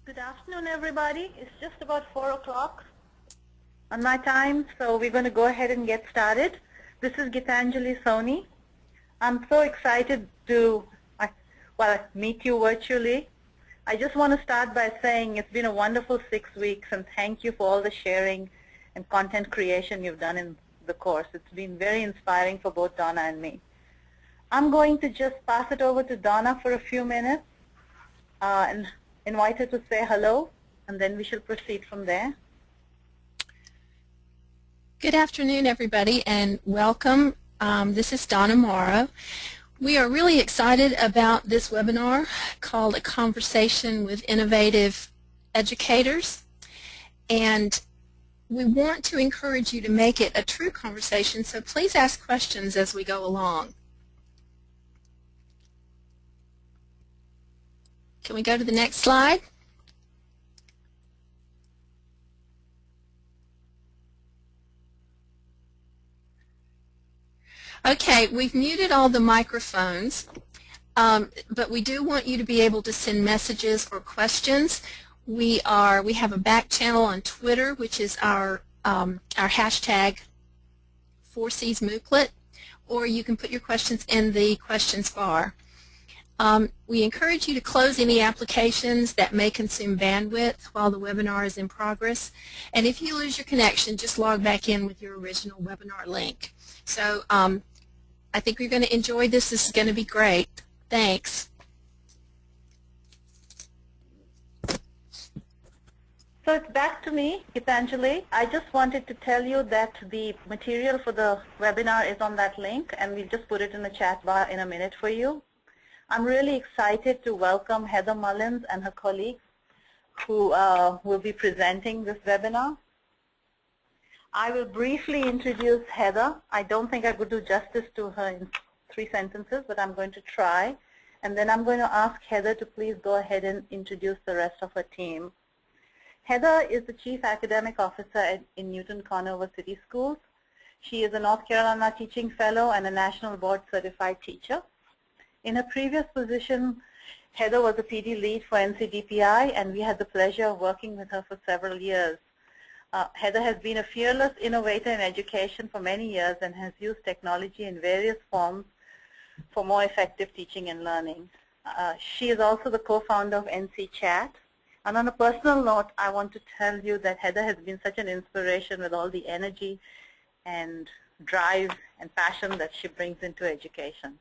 Good afternoon, everybody. It's just about 4 o'clock on my time, so we're going to go ahead and get started. This is Gitanjali Soni. I'm so excited to meet you virtually. I just want to start by saying it's been a wonderful 6 weeks, and thank you for all the sharing and content creation you've done in the course. It's been very inspiring for both Donna and me. I'm going to just pass it over to Donna for a few minutes and invite her to say hello, and then we shall proceed from there. Good afternoon, everybody, and welcome. This is Donna Morrow. We are really excited about this webinar called A Conversation with Innovative Educators, and we want to encourage you to make it a true conversation, so please ask questions as we go along. Can we go to the next slide? Okay, we've muted all the microphones, but we do want you to be able to send messages or questions. We have a back channel on Twitter, which is our hashtag 4Cs Mooklet, or you can put your questions in the questions bar. We encourage you to close any applications that may consume bandwidth while the webinar is in progress. And if you lose your connection, just log back in with your original webinar link. So I think you're going to enjoy this. This is going to be great. Thanks. So it's back to me, Gitanjali. I just wanted to tell you that the material for the webinar is on that link, and we'll just put it in the chat bar in a minute for you. I'm really excited to welcome Heather Mullins and her colleagues who will be presenting this webinar. I will briefly introduce Heather. I don't think I could do justice to her in 3 sentences, but I'm going to try. And then I'm going to ask Heather to please go ahead and introduce the rest of her team. Heather is the Chief Academic Officer in Newton Conover City Schools. She is a North Carolina Teaching Fellow and a National Board Certified Teacher. In her previous position, Heather was a PD lead for NCDPI, and we had the pleasure of working with her for several years. Heather has been a fearless innovator in education for many years and has used technology in various forms for more effective teaching and learning. She is also the co-founder of NC Chat. And on a personal note, I want to tell you that Heather has been such an inspiration with all the energy and drive and passion that she brings into education.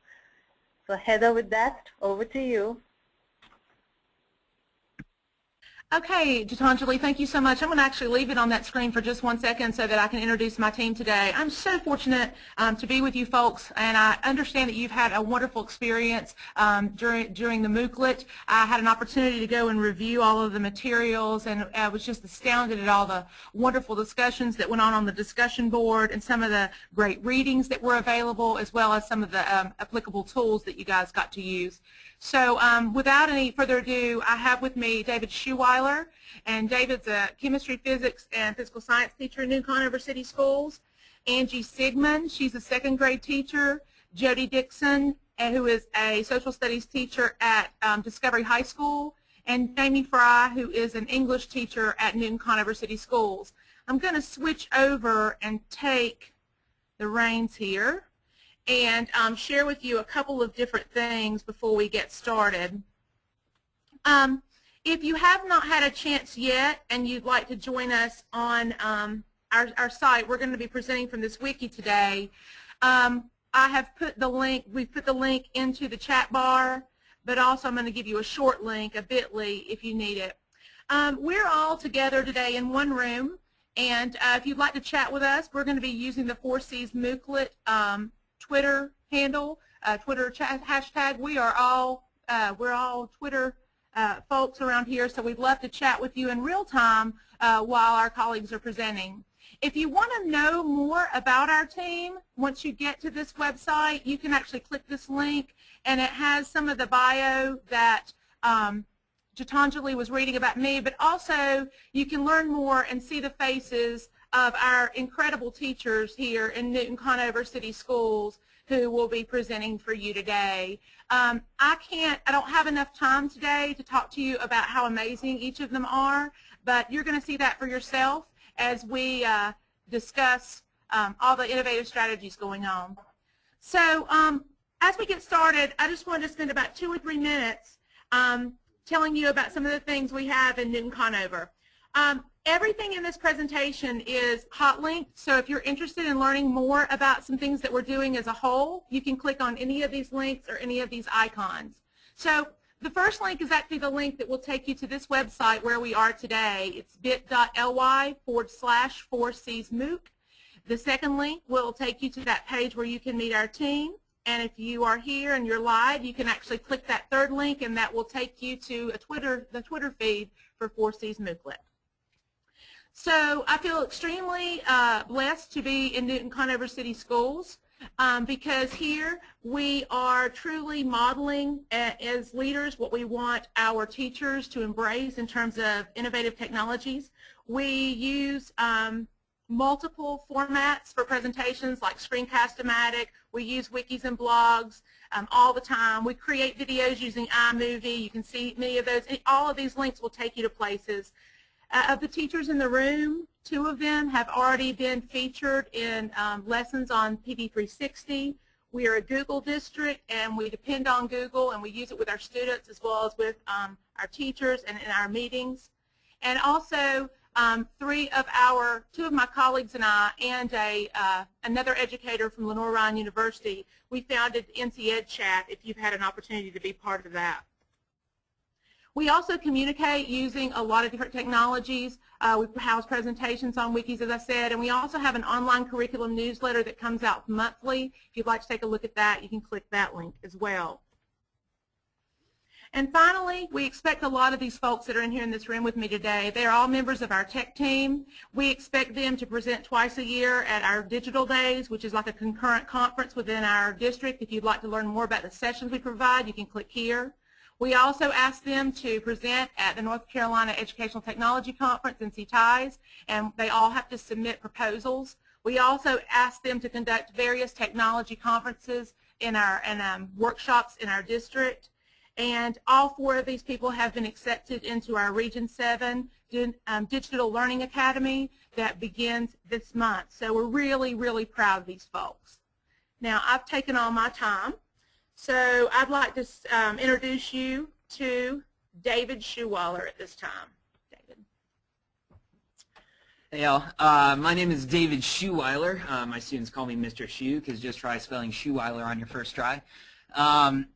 So Heather, with that, over to you. Okay, Gitanjali, thank you so much. I'm going to actually leave it on that screen for just 1 second so that I can introduce my team today. I'm so fortunate to be with you folks, and I understand that you've had a wonderful experience during the Mooklet. I had an opportunity to go and review all of the materials, and I was just astounded at all the wonderful discussions that went on the discussion board and some of the great readings that were available, as well as some of the applicable tools that you guys got to use. So without any further ado, I have with me David Schuweiler, and David's a chemistry, physics, and physical science teacher in New Conover City Schools. Angie Sigmund, she's a 2nd grade teacher. Jody Dixon, who is a social studies teacher at Discovery High School. And Jamie Fry, who is an English teacher at New Conover City Schools. I'm going to switch over and take the reins here and share with you a couple of different things before we get started. If you have not had a chance yet and you'd like to join us on our site, we're going to be presenting from this wiki today. I have put the link, we've put the link into the chat bar, but also I'm going to give you a short link, a bit.ly, if you need it. We're all together today in one room, and if you'd like to chat with us, we're going to be using the 4Cs Mooklet Twitter handle, Twitter chat hashtag. We're all Twitter folks around here, so we'd love to chat with you in real time while our colleagues are presenting. If you want to know more about our team, once you get to this website, you can actually click this link, and it has some of the bio that Gitanjali was reading about me, but also you can learn more and see the faces of our incredible teachers here in Newton Conover City Schools who will be presenting for you today. I don't have enough time today to talk to you about how amazing each of them are, but you're going to see that for yourself as we discuss all the innovative strategies going on. So as we get started, I just wanted to spend about 2 or 3 minutes telling you about some of the things we have in Newton Conover. Everything in this presentation is hot linked, so if you're interested in learning more about some things that we're doing as a whole, you can click on any of these links or any of these icons. So the first link is actually the link that will take you to this website where we are today. It's bit.ly/4CsMOOC. The second link will take you to that page where you can meet our team. And if you are here and you're live, you can actually click that third link, and that will take you to the Twitter feed for 4Cs MOOClet. So I feel extremely blessed to be in Newton Conover City Schools because here we are truly modeling as leaders what we want our teachers to embrace in terms of innovative technologies. We use multiple formats for presentations like Screencast-O-Matic. We use wikis and blogs all the time. We create videos using iMovie. You can see many of those. All of these links will take you to places. Of the teachers in the room, 2 of them have already been featured in lessons on PD360. We are a Google district, and we depend on Google, and we use it with our students as well as with our teachers and in our meetings. And also, 2 of my colleagues and I, and another educator from Lenore Ryan University, we founded NCED Chat, if you've had an opportunity to be part of that. We also communicate using a lot of different technologies. We house presentations on wikis, as I said, and we also have an online curriculum newsletter that comes out monthly. If you'd like to take a look at that, you can click that link as well. And finally, we expect a lot of these folks that are in here in this room with me today. They are all members of our tech team. We expect them to present twice a year at our digital days, which is like a concurrent conference within our district. If you'd like to learn more about the sessions we provide, you can click here. We also ask them to present at the North Carolina Educational Technology Conference, NCTIs, and they all have to submit proposals. We also ask them to conduct various technology conferences and workshops in our district. And all 4 of these people have been accepted into our Region 7 Digital Learning Academy that begins this month. So we're really, really proud of these folks. Now, I've taken all my time. So I'd like to introduce you to David Schuweiler at this time. David. Hey all, my name is David Schuweiler. My students call me Mr. Schu because just try spelling Schuweiler on your first try. I'm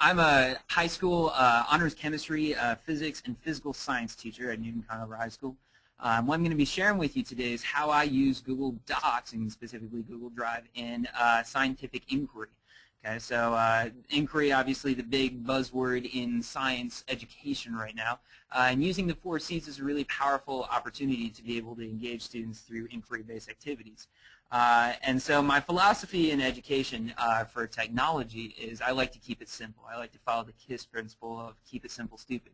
a high school honors chemistry, physics, and physical science teacher at Newton Conover High School. What I'm going to be sharing with you today is how I use Google Docs, and specifically Google Drive, in scientific inquiry. Okay, so inquiry, obviously the big buzzword in science education right now, and using the 4 Cs is a really powerful opportunity to be able to engage students through inquiry-based activities. And so my philosophy in education for technology is I like to keep it simple. I like to follow the KISS principle of keep it simple, stupid.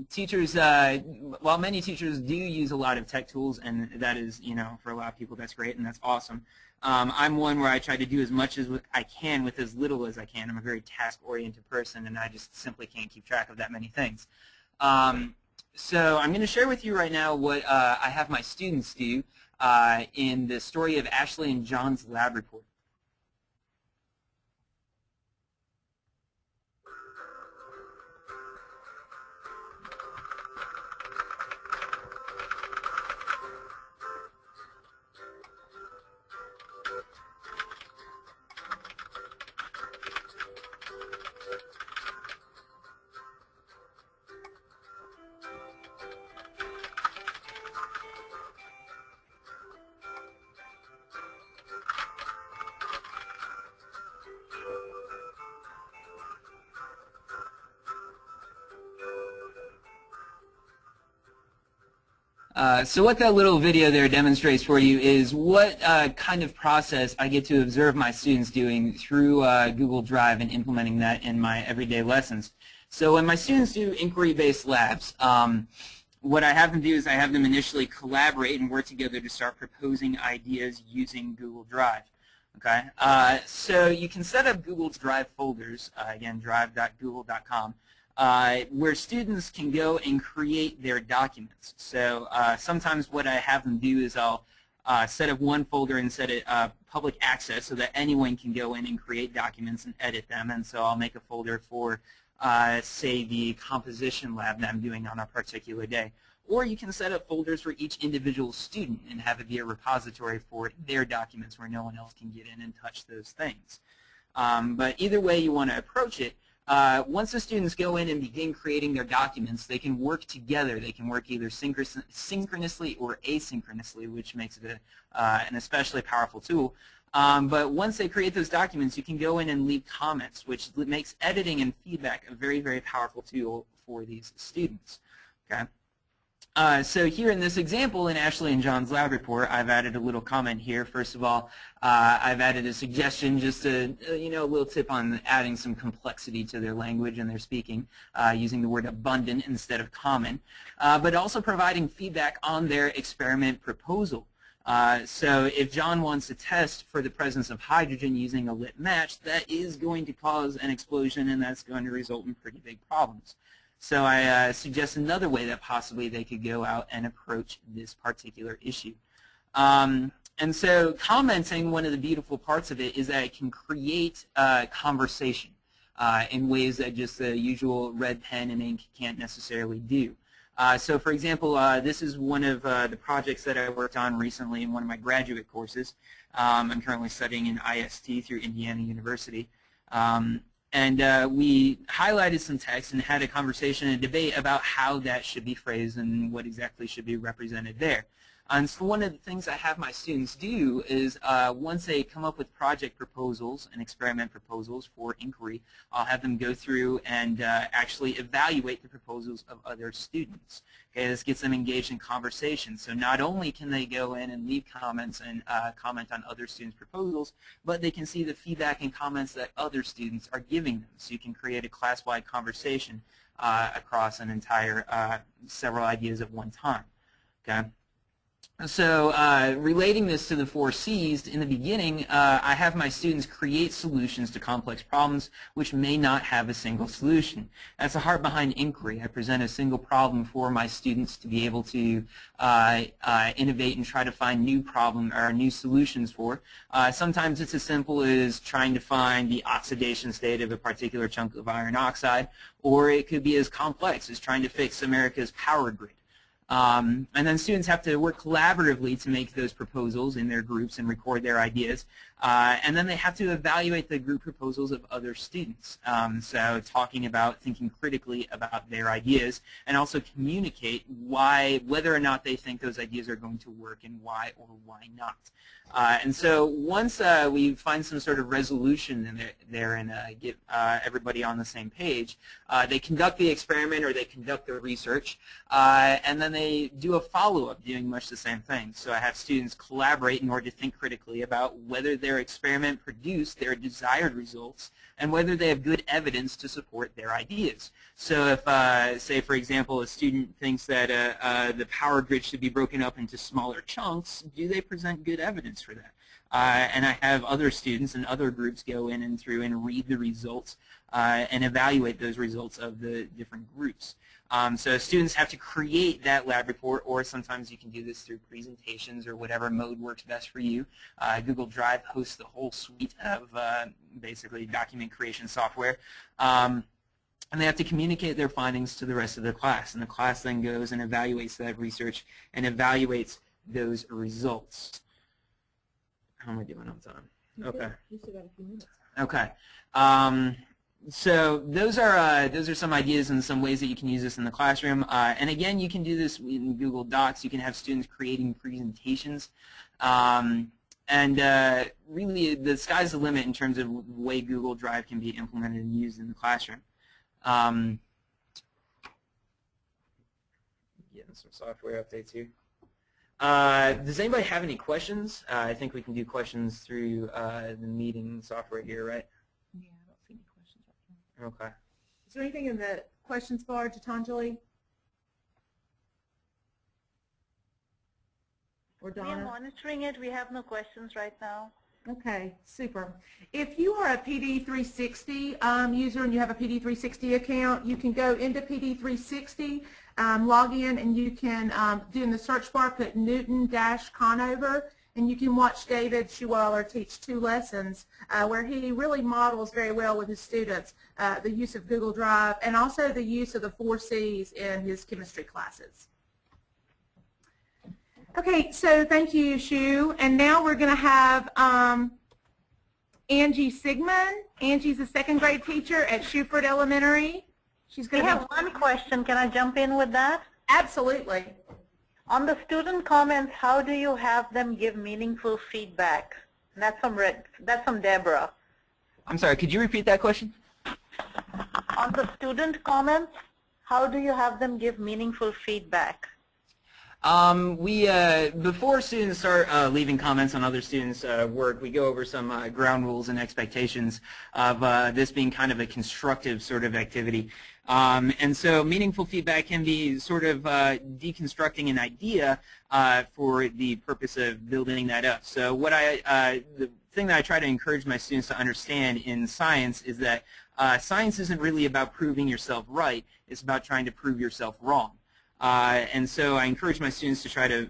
Teachers, while many teachers do use a lot of tech tools, and that is, for a lot of people that's great and that's awesome, I'm one where I try to do as much as I can with as little as I can. I'm a very task-oriented person, and I just simply can't keep track of that many things. So I'm going to share with you right now what I have my students do in the story of Ashley and John's lab report. So what that little video there demonstrates for you is what kind of process I get to observe my students doing through Google Drive and implementing that in my everyday lessons. So when my students do inquiry-based labs, what I have them do is I have them initially collaborate and work together to start proposing ideas using Google Drive. Okay, so you can set up Google Drive folders, again, drive.google.com, where students can go and create their documents. So sometimes what I have them do is I'll set up one folder and set it public access so that anyone can go in and create documents and edit them. And so I'll make a folder for, say, the composition lab that I'm doing on a particular day. Or you can set up folders for each individual student and have it be a repository for their documents where no one else can get in and touch those things. But either way you want to approach it, once the students go in and begin creating their documents, they can work together. They can work either synchronously or asynchronously, which makes it an especially powerful tool. But once they create those documents, you can go in and leave comments, which makes editing and feedback a very, very powerful tool for these students. Okay. So here in this example, in Ashley and John's lab report, I've added a little comment here. First of all, I've added a suggestion, just a little tip on adding some complexity to their language and their speaking, using the word abundant instead of common, but also providing feedback on their experiment proposal. So if John wants to test for the presence of hydrogen using a lit match, that is going to cause an explosion, and that's going to result in pretty big problems. So I suggest another way that possibly they could go out and approach this particular issue. And so commenting, one of the beautiful parts of it is that it can create conversation in ways that just the usual red pen and ink can't necessarily do. So for example, this is one of the projects that I worked on recently in one of my graduate courses. I'm currently studying in IST through Indiana University. And we highlighted some text and had a conversation and debate about how that should be phrased and what exactly should be represented there. And so one of the things I have my students do is once they come up with project proposals and experiment proposals for inquiry, I'll have them go through and actually evaluate the proposals of other students. Okay, this gets them engaged in conversation. So not only can they go in and leave comments and comment on other students' proposals, but they can see the feedback and comments that other students are giving them. So you can create a class-wide conversation across an entire several ideas at one time. Okay. So relating this to the 4 C's, in the beginning, I have my students create solutions to complex problems which may not have a single solution. That's the heart behind inquiry. I present a single problem for my students to be able to innovate and try to find new problem or new solutions for. Sometimes it's as simple as trying to find the oxidation state of a particular chunk of iron oxide, or it could be as complex as trying to fix America's power grid. And then students have to work collaboratively to make those proposals in their groups and record their ideas. And then they have to evaluate the group proposals of other students. So talking about, thinking critically about their ideas, and also communicate whether or not they think those ideas are going to work and why or why not. And so once we find some sort of resolution in there and get everybody on the same page, they conduct the experiment or they conduct the research, and then they do a follow-up doing much the same thing. So I have students collaborate in order to think critically about whether their experiment produced their desired results and whether they have good evidence to support their ideas. So if, say, for example, a student thinks that the power grid should be broken up into smaller chunks, do they present good evidence for that? And I have other students and other groups go in and through and read the results and evaluate those results of the different groups. So students have to create that lab report, or sometimes you can do this through presentations or whatever mode works best for you. Google Drive hosts the whole suite of basically document creation software. And they have to communicate their findings to the rest of the class. And the class then goes and evaluates that research and evaluates those results. How am I doing on time? Okay. You still got a few minutes. Okay. So those are some ideas and some ways that you can use this in the classroom. And again, you can do this in Google Docs. You can have students creating presentations. And really, the sky's the limit in terms of the way Google Drive can be implemented and used in the classroom. Getting some software updates here. Does anybody have any questions? I think we can do questions through the meeting software here, right? Yeah, I don't see any questions right now. Okay. Is there anything in the questions bar, Gitanjali? Or We are Donna? monitoring it. We have no questions right now. Okay, super. If you are a PD360 user and you have a PD360 account, you can go into PD360, log in, and you can do in the search bar, put Newton-Conover, and you can watch David Schuwaller teach 2 lessons where he really models very well with his students the use of Google Drive and also the use of the 4 C's in his chemistry classes. Okay, so thank you, Shu. And now we're going to have Angie Sigmund. Angie's a 2nd grade teacher at Shuford Elementary. She's going We to have one question. Can I jump in with that? Absolutely. On the student comments, how do you have them give meaningful feedback? That's from Deborah. I'm sorry, could you repeat that question? On the student comments, how do you have them give meaningful feedback? Before students start leaving comments on other students' work, we go over some ground rules and expectations of this being kind of a constructive sort of activity. And so meaningful feedback can be sort of deconstructing an idea for the purpose of building that up. So what the thing that I try to encourage my students to understand in science is that science isn't really about proving yourself right, it's about trying to prove yourself wrong. And so I encourage my students to try to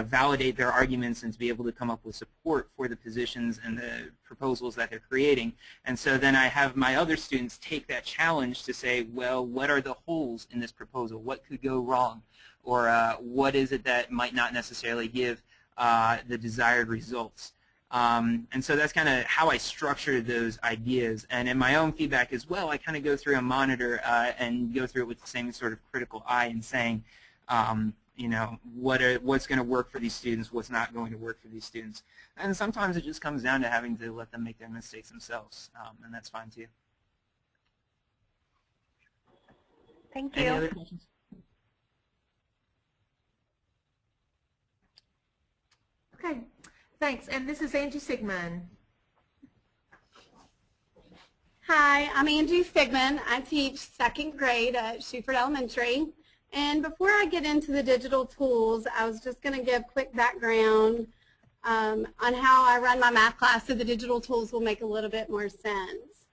validate their arguments and to be able to come up with support for the positions and the proposals that they're creating. And so then I have my other students take that challenge to say, well, what are the holes in this proposal? What could go wrong? Or what is it that might not necessarily give the desired results? And so that's kind of how I structure those ideas. And in my own feedback as well, I kind of go through and monitor and go through it with the same sort of critical eye and saying, you know, what's going to work for these students, what's not going to work for these students. And sometimes it just comes down to having to let them make their mistakes themselves, and that's fine too. Thank you. Any other questions? Okay, thanks. And this is Angie Sigmund. Hi, I'm Angie Sigmund. I teach 2nd grade at Shuford Elementary. And before I get into the digital tools, I was just going to give quick background on how I run my math class so the digital tools will make a little bit more sense.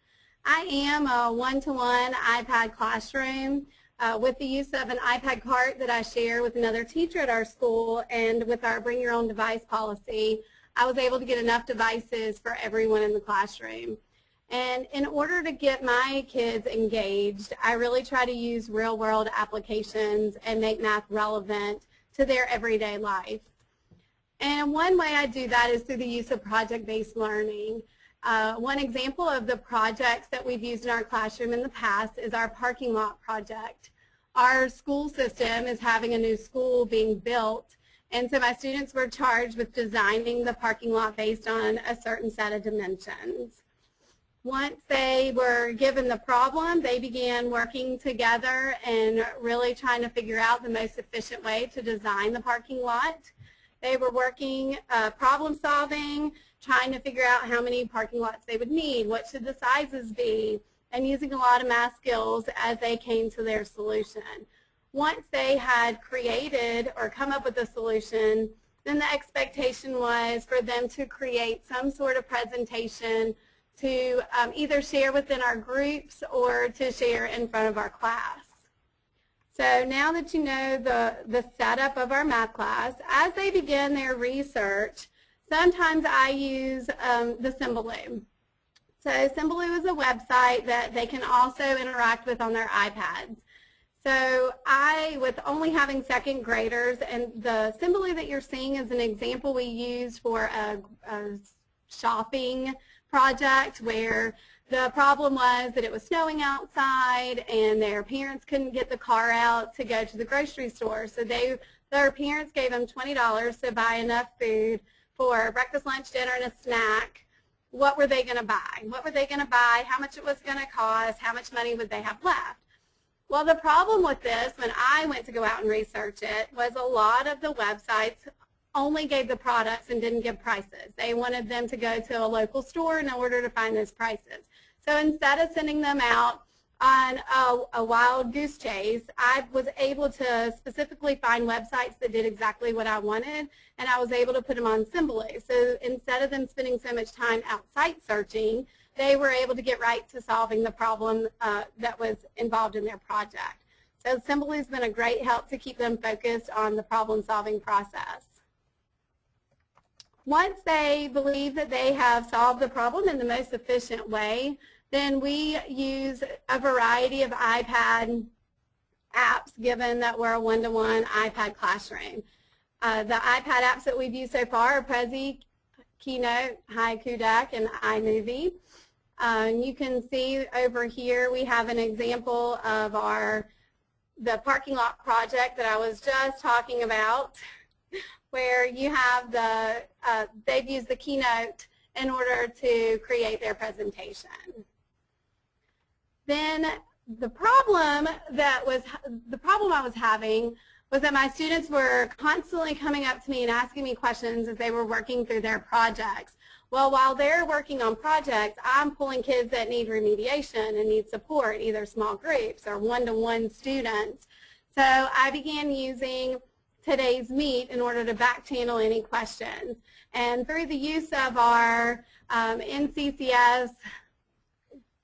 I am a one-to-one iPad classroom with the use of an iPad cart that I share with another teacher at our school, and with our bring your own device policy, I was able to get enough devices for everyone in the classroom. And in order to get my kids engaged, I really try to use real-world applications and make math relevant to their everyday life. And one way I do that is through the use of project-based learning. One example of the projects that we've used in our classroom in the past is our parking lot project. Our school system is having a new school being built, and so my students were charged with designing the parking lot based on a certain set of dimensions. Once they were given the problem, they began working together and really trying to figure out the most efficient way to design the parking lot. They were working problem solving, trying to figure out how many parking lots they would need, what should the sizes be, and using a lot of math skills as they came to their solution. Once they had created or come up with a solution, then the expectation was for them to create some sort of presentation to either share within our groups or to share in front of our class. So now that you know the setup of our math class, as they begin their research, sometimes I use the Symbaloo. So Symbaloo is a website that they can also interact with on their iPads. So with only having 2nd graders, and the Symbaloo that you're seeing is an example we used for a shopping project where the problem was that it was snowing outside and their parents couldn't get the car out to go to the grocery store. So their parents gave them $20 to buy enough food for breakfast, lunch, dinner, and a snack. What were they going to buy? What were they going to buy? How much it was going to cost? How much money would they have left? Well, the problem with this, when I went to go out and research it, was a lot of the websites only gave the products and didn't give prices. They wanted them to go to a local store in order to find those prices. So instead of sending them out on a wild goose chase, I was able to specifically find websites that did exactly what I wanted, and I was able to put them on Symboly. So instead of them spending so much time outside searching, they were able to get right to solving the problem that was involved in their project. So Symboly has been a great help to keep them focused on the problem-solving process. Once they believe that they have solved the problem in the most efficient way, then we use a variety of iPad apps, given that we're a one-to-one iPad classroom. The iPad apps that we've used so far are Prezi, Keynote, Haiku Deck, and iMovie. You can see over here we have an example of the parking lot project that I was just talking about, where you have they've used the Keynote in order to create their presentation. Then the problem I was having was that my students were constantly coming up to me and asking me questions as they were working through their projects. Well, while they're working on projects, I'm pulling kids that need remediation and need support, either small groups or one-to-one students. So I began using Today's Meet in order to back channel any questions. And through the use of our NCCS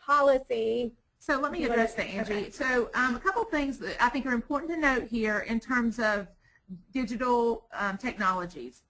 policy. So let me address that, Angie. Okay. So a couple things that I think are important to note here in terms of digital technologies.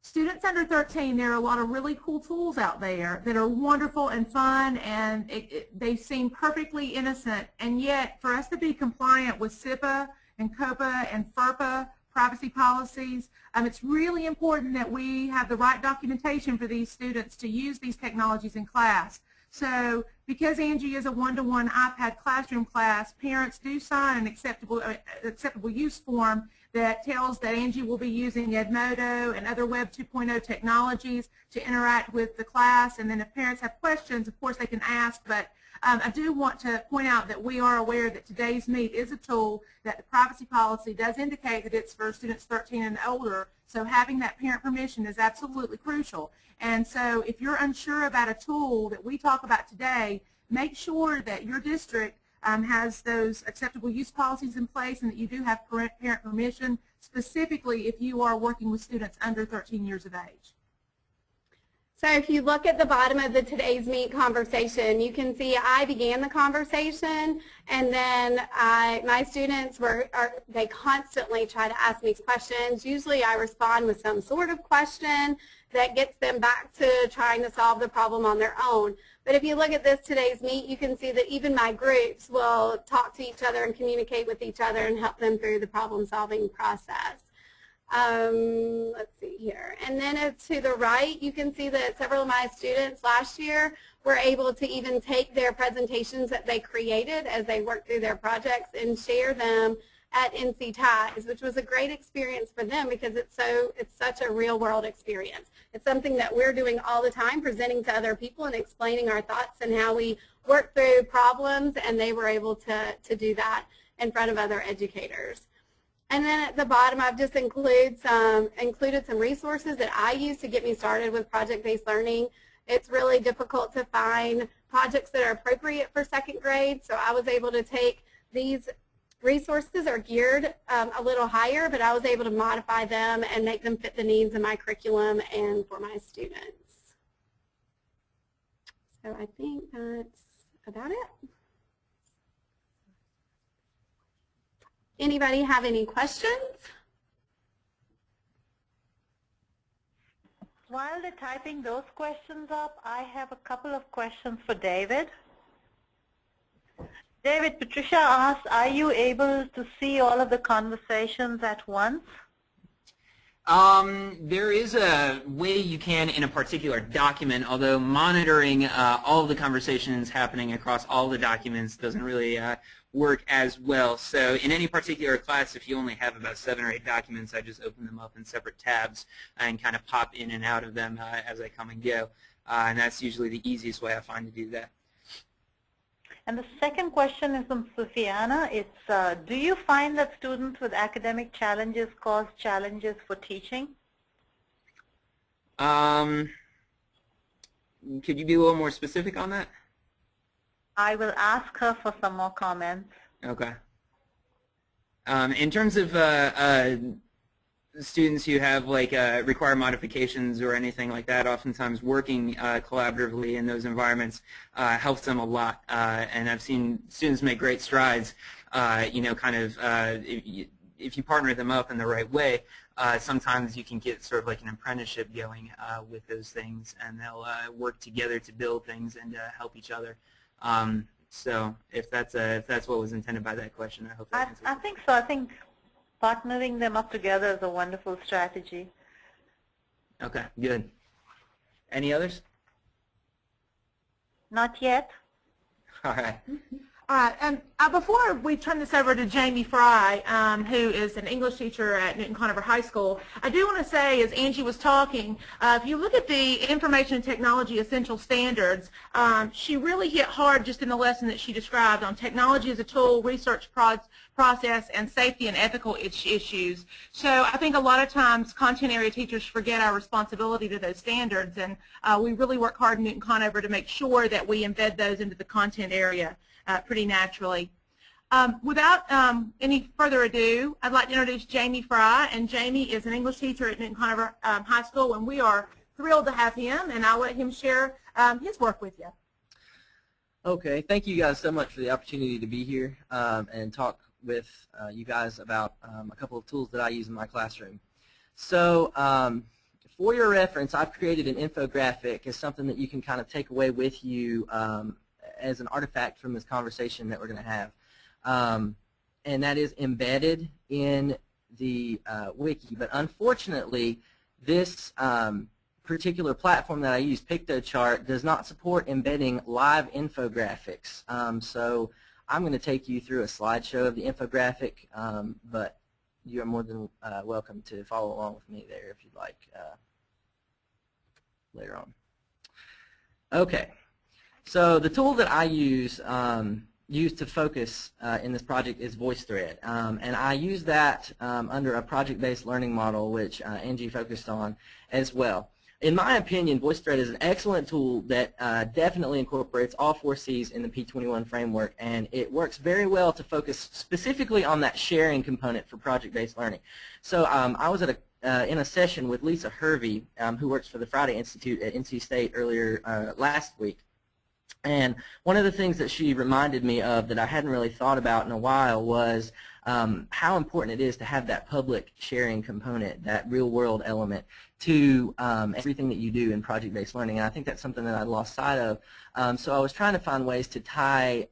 Students under 13, there are a lot of really cool tools out there that are wonderful and fun, and they seem perfectly innocent, and yet for us to be compliant with SIPA and COPA and FERPA privacy policies, it's really important that we have the right documentation for these students to use these technologies in class. So because Angie is a one-to-one iPad classroom class, parents do sign an acceptable use form that tells that Angie will be using Edmodo and other Web 2.0 technologies to interact with the class. And then if parents have questions, of course they can ask. But I do want to point out that we are aware that Today's Meet is a tool that the privacy policy does indicate that it's for students 13 and older. So having that parent permission is absolutely crucial. And so if you're unsure about a tool that we talk about today, make sure that your district has those acceptable use policies in place and that you do have parent permission, specifically if you are working with students under 13 years of age. So if you look at the bottom of the Today's Meet conversation, you can see I began the conversation, and then my students they constantly try to ask me questions. Usually I respond with some sort of question that gets them back to trying to solve the problem on their own. But if you look at this Today's Meet, you can see that even my groups will talk to each other and communicate with each other and help them through the problem-solving process. Let's see here. And then to the right, you can see that several of my students last year were able to even take their presentations that they created as they worked through their projects and share them at NCTIs, which was a great experience for them because it's such a real-world experience. It's something that we're doing all the time, presenting to other people and explaining our thoughts and how we work through problems, and they were able to do that in front of other educators. And then at the bottom, I've just included some resources that I use to get me started with project-based learning. It's really difficult to find projects that are appropriate for second grade, so I was able to take these resources are geared a little higher, but I was able to modify them and make them fit the needs of my curriculum and for my students. So I think that's about it. Anybody have any questions? While they're typing those questions up, I have a couple of questions for David. David, Patricia asked, are you able to see all of the conversations at once? There is a way you can in a particular document, although monitoring all of the conversations happening across all the documents doesn't really work as well. So in any particular class, if you only have about 7 or 8 documents, I just open them up in separate tabs and kind of pop in and out of them as I come and go. And that's usually the easiest way I find to do that. And the second question is from Sufiana. It's, do you find that students with academic challenges cause challenges for teaching? Could you be a little more specific on that? I will ask her for some more comments. Okay. In terms of students who have like require modifications or anything like that, oftentimes working collaboratively in those environments helps them a lot. And I've seen students make great strides. You know, kind of if you partner them up in the right way, sometimes you can get sort of like an apprenticeship going with those things, and they'll work together to build things and help each other. So if that's what was intended by that question, I hope that answers it. I think so. I think partnering them up together is a wonderful strategy. Okay, good. Any others? Not yet. All right. All right, and before we turn this over to Jamie Fry, who is an English teacher at Newton Conover High School, I do want to say, as Angie was talking, if you look at the Information and Technology Essential Standards, she really hit hard just in the lesson that she described on technology as a tool, research process, and safety and ethical issues. So I think a lot of times content area teachers forget our responsibility to those standards, and we really work hard in Newton Conover to make sure that we embed those into the content area pretty naturally. Without any further ado, I'd like to introduce Jamie Fry, and Jamie is an English teacher at Newton Conover High School, and we are thrilled to have him, and I'll let him share his work with you. Okay, thank you guys so much for the opportunity to be here and talk with you guys about a couple of tools that I use in my classroom. So for your reference, I've created an infographic as something that you can kind of take away with you as an artifact from this conversation that we're going to have. And that is embedded in the wiki. But unfortunately, this particular platform that I use, PictoChart, does not support embedding live infographics. So I'm going to take you through a slideshow of the infographic, but you are more than welcome to follow along with me there if you'd like later on. Okay. So the tool that I use to focus in this project is VoiceThread, and I use that under a project-based learning model, which Angie focused on as well. In my opinion, VoiceThread is an excellent tool that definitely incorporates all 4 C's in the P21 framework, and it works very well to focus specifically on that sharing component for project-based learning. So I was at in a session with Lisa Hervey, who works for the Friday Institute at NC State earlier last week. And one of the things that she reminded me of that I hadn't really thought about in a while was how important it is to have that public sharing component, that real-world element to everything that you do in project-based learning. And I think that's something that I lost sight of. So I was trying to find ways to tie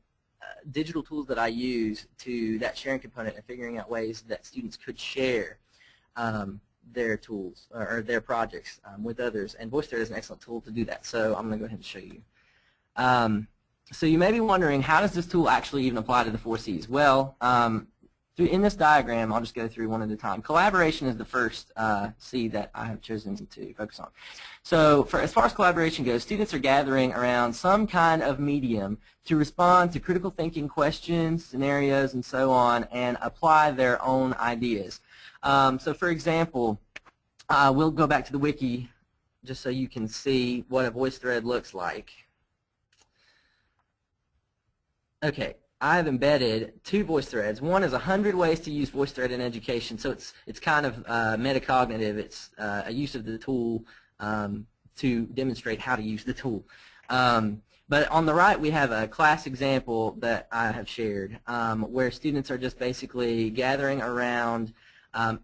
digital tools that I use to that sharing component and figuring out ways that students could share their tools or their projects with others. And VoiceThread is an excellent tool to do that. So I'm going to go ahead and show you. So you may be wondering, how does this tool actually even apply to the 4 C's? Well, in this diagram, I'll just go through one at a time. Collaboration is the first C that I have chosen to focus on. So as far as collaboration goes, students are gathering around some kind of medium to respond to critical thinking questions, scenarios, and so on, and apply their own ideas. So for example, we'll go back to the wiki just so you can see what a VoiceThread looks like. Okay, I have embedded 2 VoiceThreads. One is 100 ways to use VoiceThread in education, so it's kind of metacognitive. It's a use of the tool to demonstrate how to use the tool. But on the right, we have a class example that I have shared where students are just basically gathering around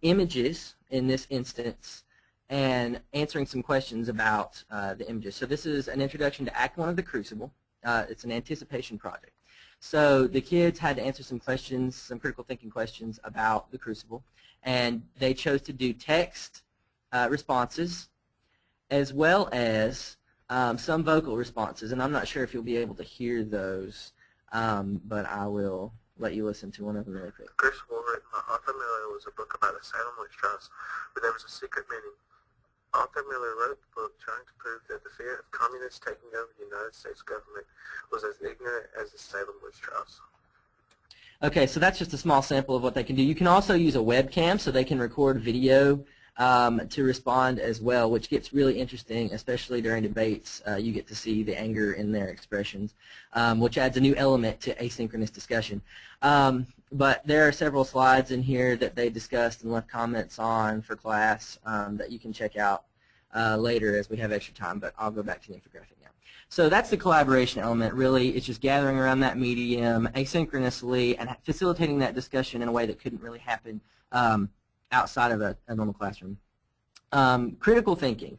images in this instance and answering some questions about the images. So this is an introduction to Act 1 of the Crucible. It's an anticipation project. So the kids had to answer some questions, some critical thinking questions about the Crucible, and they chose to do text responses as well as some vocal responses. And I'm not sure if you'll be able to hear those, but I will let you listen to one of them really quick. The Crucible, written by Arthur Miller, was a book about a Salem witch trials, but there was a secret meaning. Arthur Miller wrote the book trying to prove that the fear of communists taking over the United States government was as ignorant as the Salem witch trials. Okay, so that's just a small sample of what they can do. You can also use a webcam so they can record video to respond as well, which gets really interesting, especially during debates. You get to see the anger in their expressions, which adds a new element to asynchronous discussion. But there are several slides in here that they discussed and left comments on for class that you can check out later as we have extra time, but I'll go back to the infographic now. So that's the collaboration element. Really, it's just gathering around that medium asynchronously and facilitating that discussion in a way that couldn't really happen outside of a normal classroom. Critical thinking.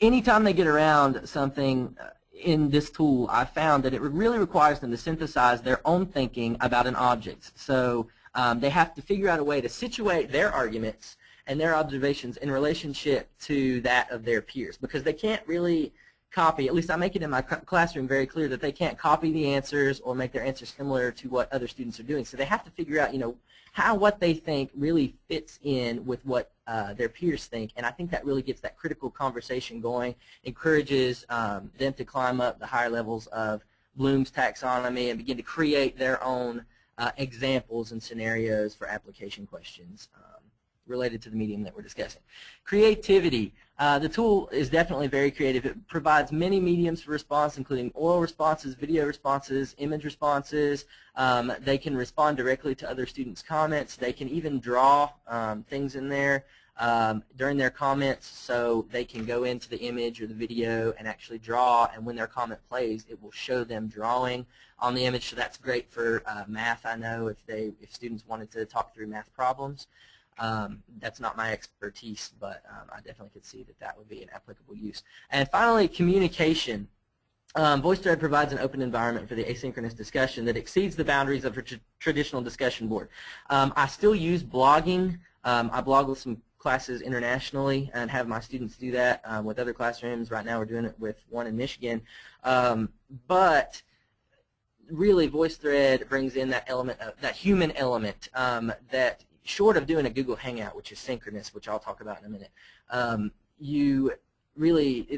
Anytime they get around something in this tool, I found that it really requires them to synthesize their own thinking about an object. So they have to figure out a way to situate their arguments and their observations in relationship to that of their peers, because they can't really copy, at least I make it in my classroom very clear that they can't copy the answers or make their answers similar to what other students are doing. So they have to figure out, how what they think really fits in with what their peers think, and I think that really gets that critical conversation going, encourages them to climb up the higher levels of Bloom's taxonomy and begin to create their own examples and scenarios for application questions related to the medium that we're discussing. Creativity. The tool is definitely very creative. It provides many mediums for response, including oral responses, video responses, image responses. They can respond directly to other students' comments. They can even draw things in there during their comments, so they can go into the image or the video and actually draw, and when their comment plays, it will show them drawing on the image. So that's great for math, I know, if students wanted to talk through math problems. That's not my expertise, but I definitely could see that that would be an applicable use. And finally, communication. VoiceThread provides an open environment for the asynchronous discussion that exceeds the boundaries of a traditional discussion board. I still use blogging. I blog with some classes internationally and have my students do that with other classrooms. Right now we're doing it with one in Michigan. But really, VoiceThread brings in that element, that human element that, short of doing a Google Hangout, which is synchronous, which I'll talk about in a minute,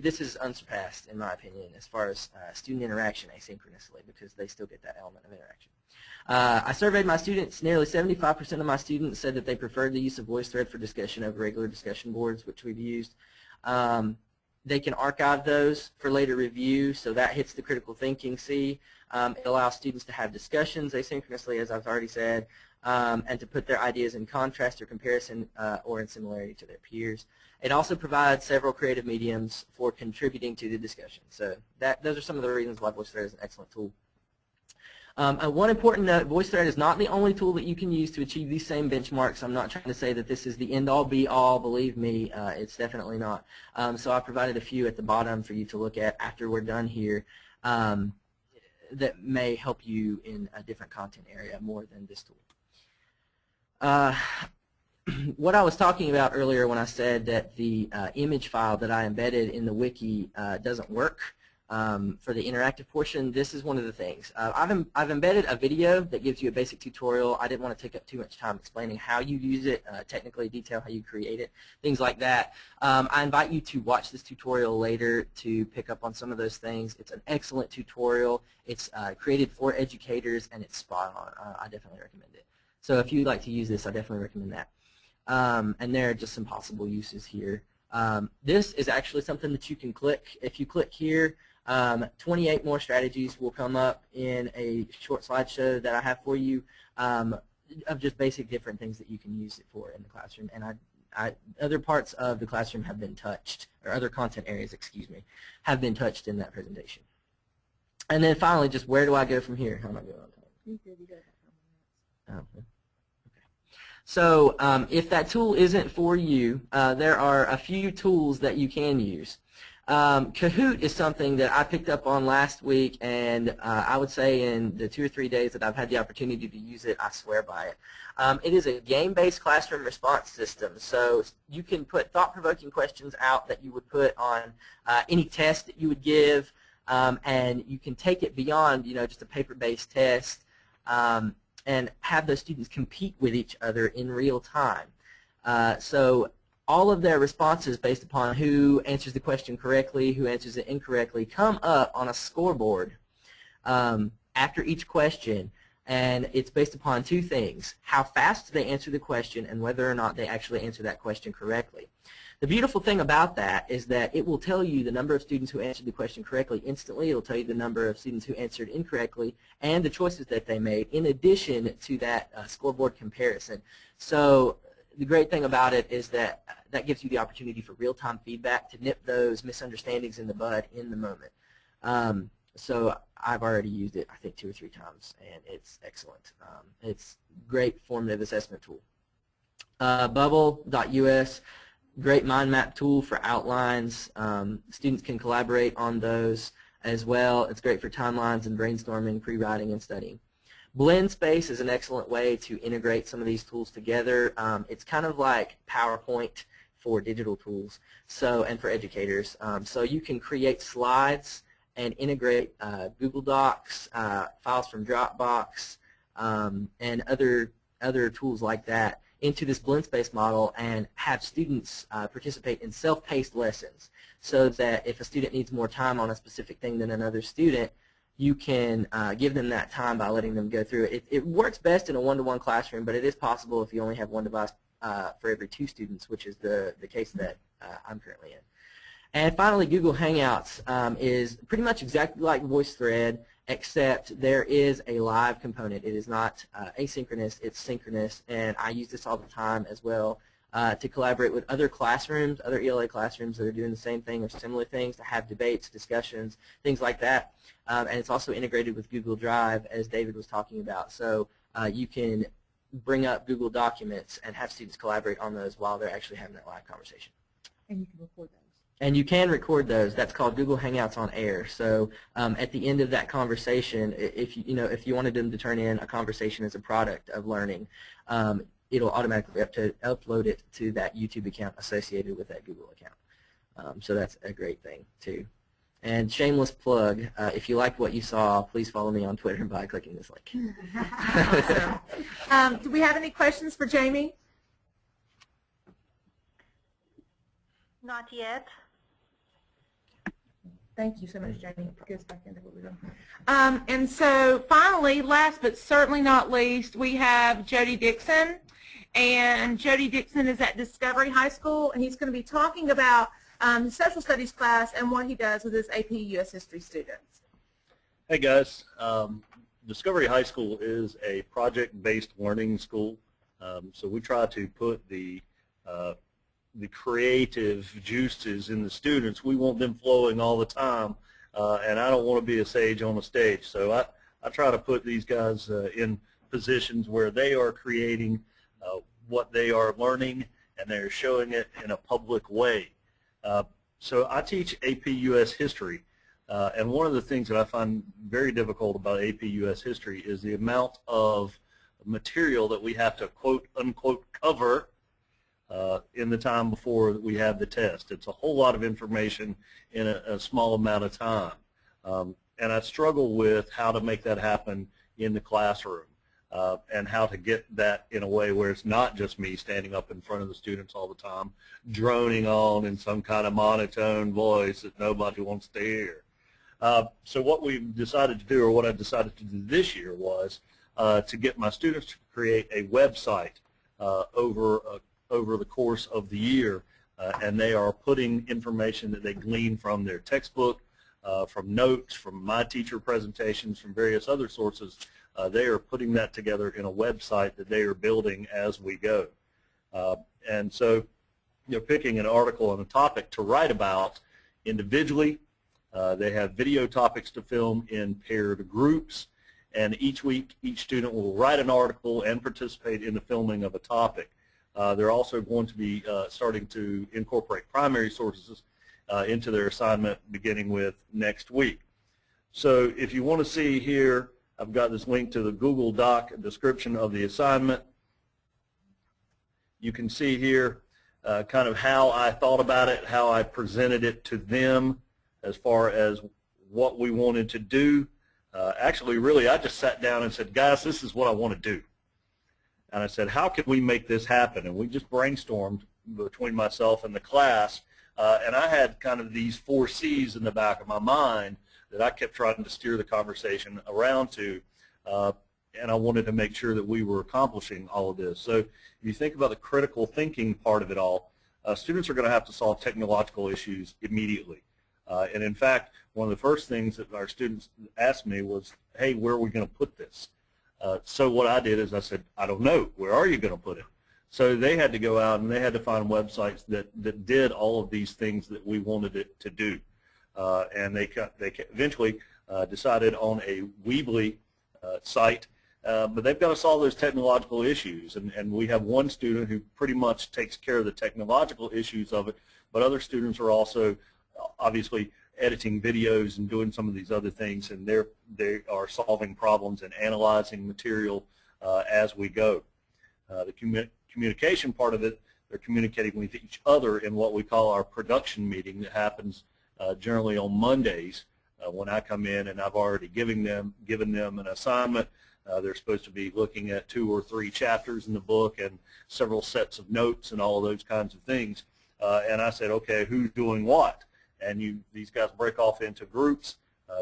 this is unsurpassed, in my opinion, as far as student interaction asynchronously, because they still get that element of interaction. I surveyed my students. Nearly 75% of my students said that they preferred the use of VoiceThread for discussion over regular discussion boards, which we've used. They can archive those for later review, so that hits the critical thinking C. It allows students to have discussions asynchronously, as I've already said, and to put their ideas in contrast or comparison or in similarity to their peers. It also provides several creative mediums for contributing to the discussion. So those are some of the reasons why VoiceThread is an excellent tool. And one important note, VoiceThread is not the only tool that you can use to achieve these same benchmarks. I'm not trying to say that this is the end-all, be-all. Believe me, it's definitely not. So I provided a few at the bottom for you to look at after we're done here that may help you in a different content area more than this tool. What I was talking about earlier when I said that the image file that I embedded in the wiki doesn't work for the interactive portion, this is one of the things. I've embedded a video that gives you a basic tutorial. I didn't want to take up too much time explaining how you use it, technically detail how you create it, things like that. I invite you to watch this tutorial later to pick up on some of those things. It's an excellent tutorial. It's created for educators, and it's spot on. I definitely recommend it. So if you'd like to use this, I definitely recommend that. And there are just some possible uses here. This is actually something that you can click. If you click here, 28 more strategies will come up in a short slideshow that I have for you of just basic different things that you can use it for in the classroom. And other parts of the classroom have been touched, or other content areas, excuse me, have been touched in that presentation. And then finally, just where do I go from here? How am I doing on time? Oh, okay. So if that tool isn't for you, there are a few tools that you can use. Kahoot is something that I picked up on last week, and I would say in the 2 or 3 days that I've had the opportunity to use it, I swear by it. It is a game-based classroom response system, so you can put thought-provoking questions out that you would put on any test that you would give, and you can take it beyond, just a paper-based test. And have those students compete with each other in real time. So all of their responses based upon who answers the question correctly, who answers it incorrectly, come up on a scoreboard after each question. And it's based upon two things: how fast they answer the question and whether or not they actually answer that question correctly. The beautiful thing about that is that it will tell you the number of students who answered the question correctly instantly. It will tell you the number of students who answered incorrectly and the choices that they made, in addition to that scoreboard comparison. So the great thing about it is that that gives you the opportunity for real-time feedback to nip those misunderstandings in the bud in the moment. So I've already used it, I think, 2 or 3 times, and it's excellent. It's a great formative assessment tool. Bubble.us. Great mind map tool for outlines. Students can collaborate on those as well. It's great for timelines and brainstorming, pre-writing, and studying. BlendSpace is an excellent way to integrate some of these tools together. It's kind of like PowerPoint for digital tools, and for educators. So you can create slides and integrate Google Docs, files from Dropbox, and other tools like that into this BlendSpace model, and have students participate in self-paced lessons, so that if a student needs more time on a specific thing than another student, you can give them that time by letting them go through it. It works best in a one-to-one classroom, but it is possible if you only have one device for every 2 students, which is the case that I'm currently in. And finally, Google Hangouts is pretty much exactly like VoiceThread, except there is a live component. It is not asynchronous, it's synchronous, and I use this all the time as well to collaborate with other classrooms, other ELA classrooms that are doing the same thing or similar things, to have debates, discussions, things like that. And it's also integrated with Google Drive, as David was talking about. So you can bring up Google Documents and have students collaborate on those while they're actually having that live conversation. And you can record those. And you can record those. That's called Google Hangouts on Air. So at the end of that conversation, if you wanted them to turn in a conversation as a product of learning, it'll automatically upload it to that YouTube account associated with that Google account. So that's a great thing too. And shameless plug, if you like what you saw, please follow me on Twitter by clicking this link. Awesome. Do we have any questions for Jamie? Not yet. Thank you so much, Jamie. It goes back into what we're doing. And so finally, last but certainly not least, we have Jody Dixon. And Jody Dixon is at Discovery High School, and he's going to be talking about his social studies class and what he does with his AP U.S. History students. Hey guys, Discovery High School is a project-based learning school. So we try to put the creative juices in the students. We want them flowing all the time, and I don't want to be a sage on a stage. So I try to put these guys in positions where they are creating what they are learning, and they're showing it in a public way. So I teach AP US History, and one of the things that I find very difficult about AP US History is the amount of material that we have to quote unquote cover in the time before we have the test. It's a whole lot of information in a small amount of time. And I struggle with how to make that happen in the classroom and how to get that in a way where it's not just me standing up in front of the students all the time, droning on in some kind of monotone voice that nobody wants to hear. So what we decided to do, or what I decided to do this year, was to get my students to create a website over the course of the year, and they are putting information that they glean from their textbook, from notes, from my teacher presentations, from various other sources. They are putting that together in a website that they are building as we go. And so they're picking an article and a topic to write about individually. They have video topics to film in paired groups, and each week each student will write an article and participate in the filming of a topic. They're also going to be starting to incorporate primary sources into their assignment beginning with next week. So if you want to see here, I've got this link to the Google Doc description of the assignment. You can see here kind of how I thought about it, how I presented it to them as far as what we wanted to do. Actually, really, I just sat down and said, guys, this is what I want to do. And I said, how can we make this happen? And we just brainstormed between myself and the class. And I had kind of these 4 C's in the back of my mind that I kept trying to steer the conversation around to. I wanted to make sure that we were accomplishing all of this. So if you think about the critical thinking part of it all, students are going to have to solve technological issues immediately. And in fact, one of the first things that our students asked me was, hey, where are we going to put this? So what I did is I said, I don't know. Where are you going to put it? So they had to go out and they had to find websites that did all of these things that we wanted it to do. And they eventually decided on a Weebly site, but they've got to solve those technological issues. And we have one student who pretty much takes care of the technological issues of it, but other students are also obviously editing videos and doing some of these other things, and they are solving problems and analyzing material as we go. The communication part of it, they're communicating with each other in what we call our production meeting that happens generally on Mondays when I come in, and I've already given them an assignment. They're supposed to be looking at 2 or 3 chapters in the book and several sets of notes and all of those kinds of things. And I said, okay, who's doing what? And these guys break off into groups.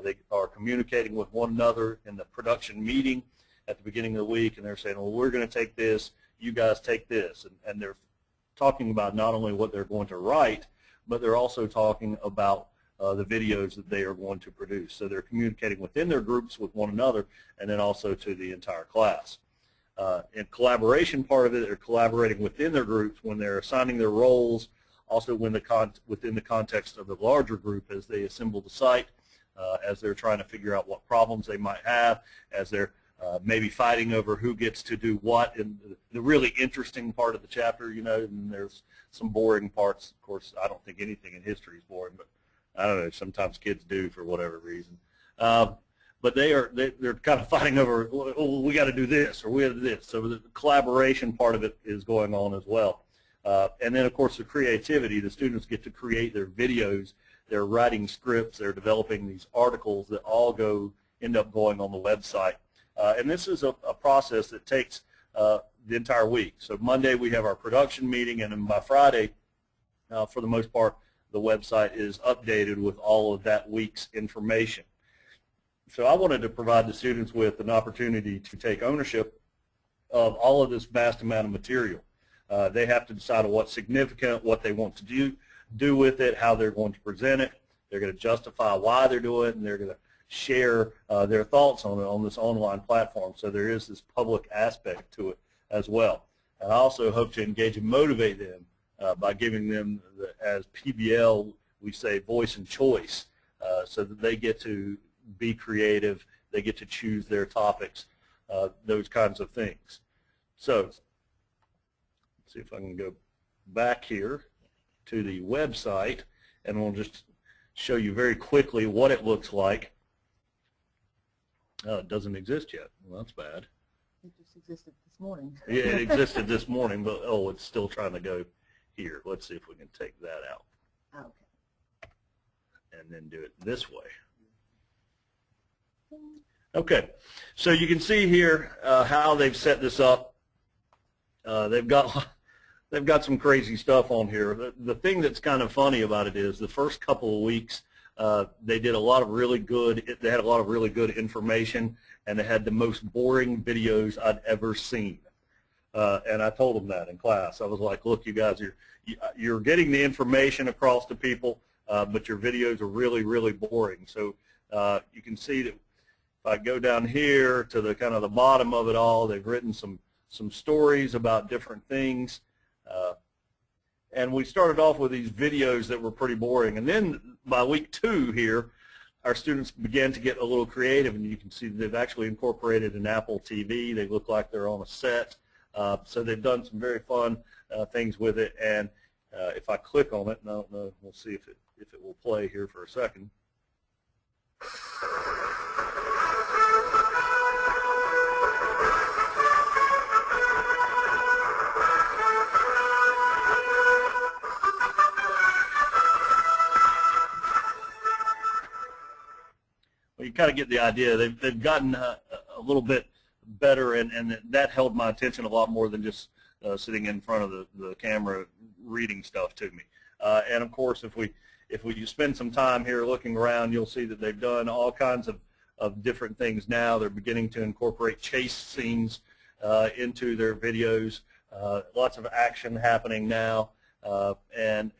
They are communicating with one another in the production meeting at the beginning of the week, and they're saying, well, we're going to take this, you guys take this. And they're talking about not only what they're going to write, but they're also talking about the videos that they are going to produce. So they're communicating within their groups with one another, and then also to the entire class. In collaboration part of it, they're collaborating within their groups when they're assigning their roles, also within the context of the larger group as they assemble the site, as they're trying to figure out what problems they might have, as they're maybe fighting over who gets to do what. And the really interesting part of the chapter, you know, and there's some boring parts. Of course, I don't think anything in history is boring, but I don't know, sometimes kids do for whatever reason. But they're kind of fighting over, oh, we got to do this or we got to do this. So the collaboration part of it is going on as well. And then, of course, the creativity. The students get to create their videos. They're writing scripts. They're developing these articles that all end up going on the website. And this is a process that takes the entire week. So Monday we have our production meeting, and then by Friday, for the most part, the website is updated with all of that week's information. So I wanted to provide the students with an opportunity to take ownership of all of this vast amount of material. They have to decide on what's significant, what they want to do with it, how they're going to present it. They're going to justify why they're doing it, and they're going to share their thoughts on it on this online platform. So there is this public aspect to it as well. And I also hope to engage and motivate them by giving them, as PBL, we say voice and choice, so that they get to be creative, they get to choose their topics, those kinds of things. So let's see if I can go back here to the website, and we'll just show you very quickly what it looks like. It doesn't exist yet. Well, that's bad. It just existed this morning. Yeah, it existed this morning, but oh, it's still trying to go here. Let's see if we can take that out. Okay. And then do it this way. Okay, so you can see here how they've set this up. They've got some crazy stuff on here. The thing that's kind of funny about it is the first couple of weeks they did a lot of really good. They had a lot of really good information, and they had the most boring videos I'd ever seen. And I told them that in class. I was like, "Look, you guys, you're getting the information across to people, but your videos are really, really boring." So you can see that if I go down here to the kind of the bottom of it all, they've written some stories about different things. And we started off with these videos that were pretty boring. And then by week 2 here, our students began to get a little creative, and you can see they've actually incorporated an Apple TV. They look like they're on a set. So they've done some very fun things with it. And if I click on it, and I don't know, we'll see if it will play here for a second. Well, you kind of get the idea. They've gotten a little bit better, and that held my attention a lot more than just sitting in front of the camera reading stuff to me. And of course, if you spend some time here looking around, you'll see that they've done all kinds of of different things now. They're beginning to incorporate chase scenes into their videos. Lots of action happening now, and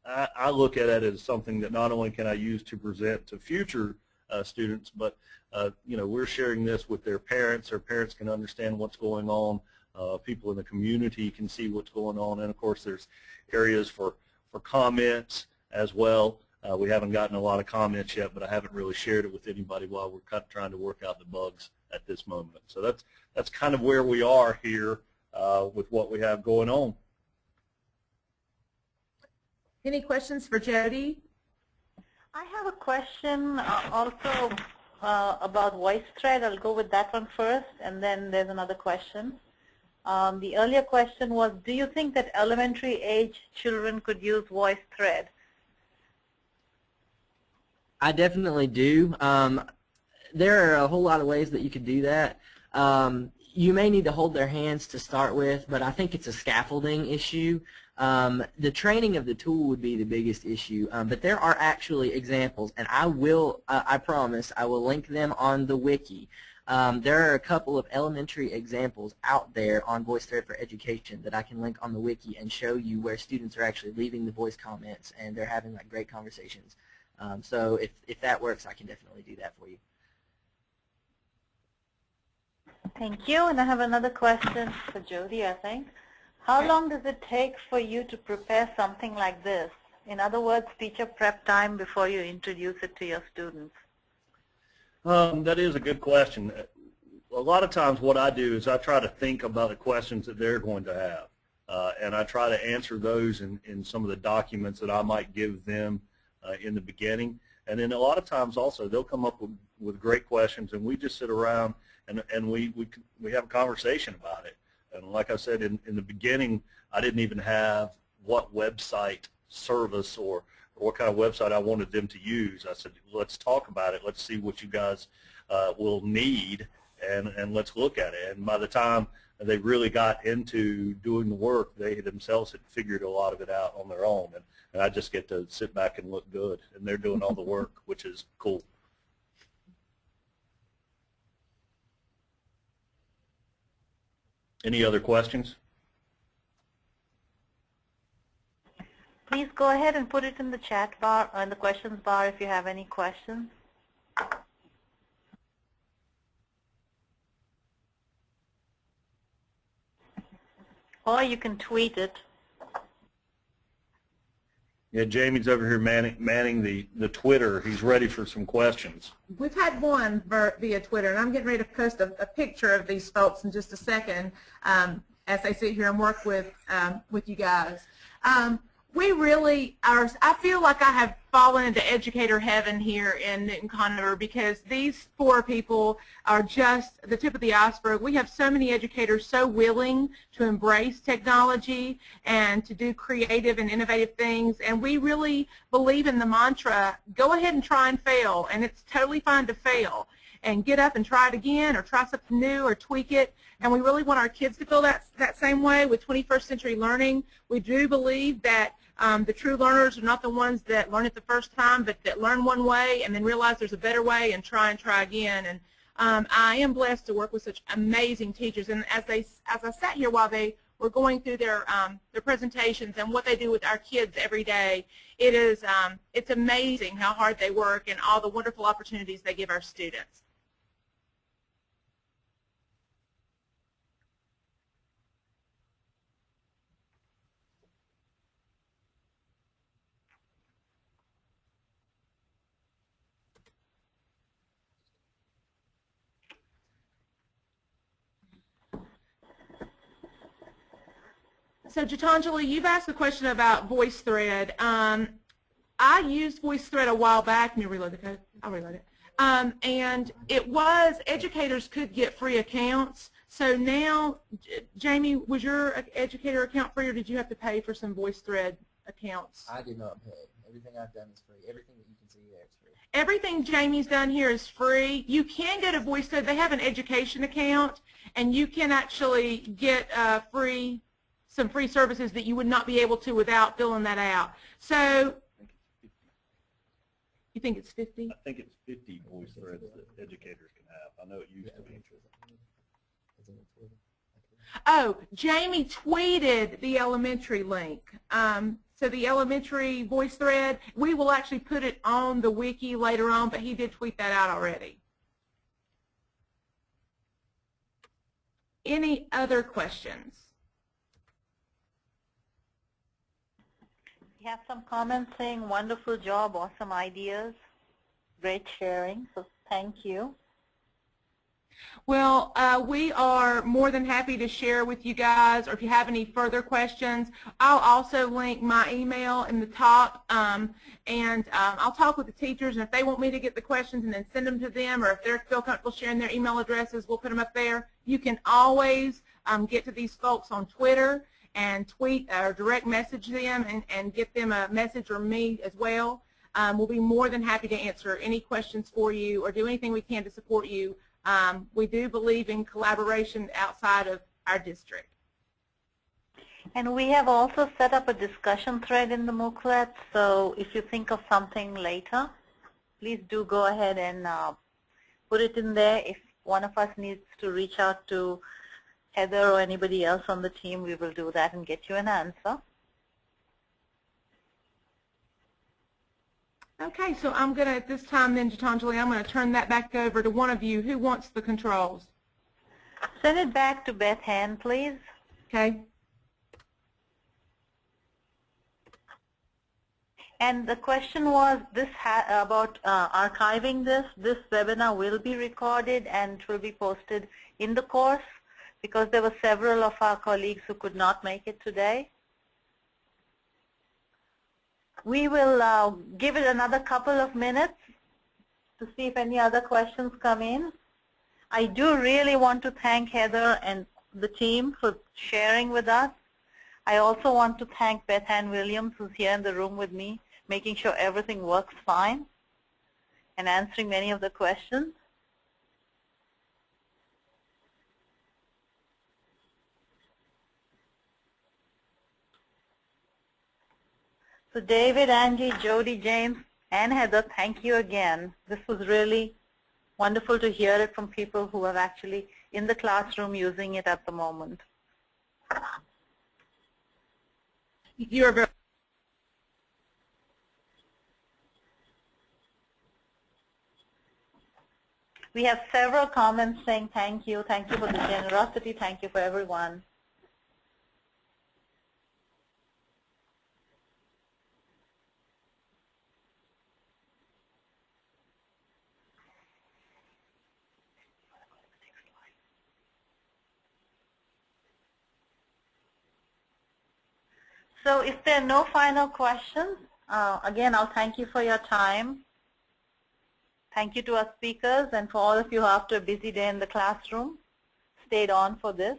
I look at it as something that not only can I use to present to future students, but you know, we're sharing this with their parents. Their parents can understand what's going on. People in the community can see what's going on, and of course there's areas for comments as well. We haven't gotten a lot of comments yet, but I haven't really shared it with anybody while we're kind of trying to work out the bugs at this moment. So that's kind of where we are here with what we have going on. Any questions for Jody? I have a question also about VoiceThread. I'll go with that one first, and then there's another question. The earlier question was, do you think that elementary age children could use VoiceThread? I definitely do. There are a whole lot of ways that you could do that. You may need to hold their hands to start with, but I think it's a scaffolding issue. The training of the tool would be the biggest issue, but there are actually examples, and I promise, I will link them on the wiki. There are a couple of elementary examples out there on VoiceThread for Education that I can link on the wiki and show you where students are actually leaving the voice comments and they're having like great conversations. So if that works, I can definitely do that for you. Thank you. And I have another question for Jody, I think. How long does it take for you to prepare something like this? In other words, teacher prep time before you introduce it to your students? That is a good question. A lot of times what I do is I try to think about the questions that they're going to have, and I try to answer those in some of the documents that I might give them in the beginning. And then a lot of times also they'll come up with great questions, and we just sit around and we have a conversation about it. And like I said, in the beginning, I didn't even have what website service or what kind of website I wanted them to use. I said, let's talk about it. Let's see what you guys will need, and let's look at it. And by the time they really got into doing the work, they themselves had figured a lot of it out on their own. And I just get to sit back and look good. And they're doing all the work, which is cool. Any other questions? Please go ahead and put it in the chat bar or in the questions bar if you have any questions. Or you can tweet it. Yeah, Jamie's over here manning the Twitter. He's ready for some questions. We've had one via Twitter, and I'm getting ready to post a picture of these folks in just a second as they sit here and work with you guys. We really are, I feel like I have fallen into educator heaven here in Newton Conover, because these four people are just the tip of the iceberg. We have so many educators so willing to embrace technology and to do creative and innovative things, and we really believe in the mantra, go ahead and try and fail, and it's totally fine to fail, and get up and try it again or try something new or tweak it. And we really want our kids to feel that same way with 21st century learning. We do believe that the true learners are not the ones that learn it the first time, but that learn one way and then realize there's a better way and try again. And I am blessed to work with such amazing teachers. And as I sat here while they were going through their presentations and what they do with our kids every day, it's amazing how hard they work and all the wonderful opportunities they give our students. So, Gitanjali, you've asked a question about VoiceThread. I used VoiceThread a while back. Let me reload the code. I'll reload it. And it was, educators could get free accounts. So now, Jamie, was your educator account free, or did you have to pay for some VoiceThread accounts? I did not pay. Everything I've done is free. Everything that you can see there is free. Everything Jamie's done here is free. You can go to VoiceThread. They have an education account, and you can actually get some free services that you would not be able to without filling that out. So You think it's 50? I think it's 50 voice threads that educators can have. I know it used to be. Oh, Jamie tweeted the elementary link. So the elementary voice thread, we will actually put it on the wiki later on, but he did tweet that out already. Any other questions? We have some comments saying, wonderful job, awesome ideas, great sharing, so thank you. Well, we are more than happy to share with you guys, or if you have any further questions, I'll also link my email in the top, and I'll talk with the teachers, and if they want me to get the questions and then send them to them, or if they feel comfortable sharing their email addresses, we'll put them up there. You can always get to these folks on Twitter and tweet or direct message them and get them a message, or me as well. We'll be more than happy to answer any questions for you or do anything we can to support you. We do believe in collaboration outside of our district. And we have also set up a discussion thread in the MOOClet, so if you think of something later, please do go ahead and put it in there. If one of us needs to reach out to Heather or anybody else on the team, we will do that and get you an answer. Okay, so I'm going to, at this time then, Gitanjali, I'm going to turn that back over to one of you. Who wants the controls? Send it back to Beth Ann, please. Okay. And the question was this about archiving this. This webinar will be recorded and it will be posted in the course because there were several of our colleagues who could not make it today. We will give it another couple of minutes to see if any other questions come in. I do really want to thank Heather and the team for sharing with us. I also want to thank Beth Ann Williams, who's here in the room with me, making sure everything works fine and answering many of the questions. So David, Angie, Jody, James, and Heather, thank you again. This was really wonderful to hear it from people who are actually in the classroom using it at the moment. You're very We have several comments saying thank you for the generosity, thank you for everyone. So if there are no final questions, again, I'll thank you for your time. Thank you to our speakers and for all of you who after a busy day in the classroom stayed on for this.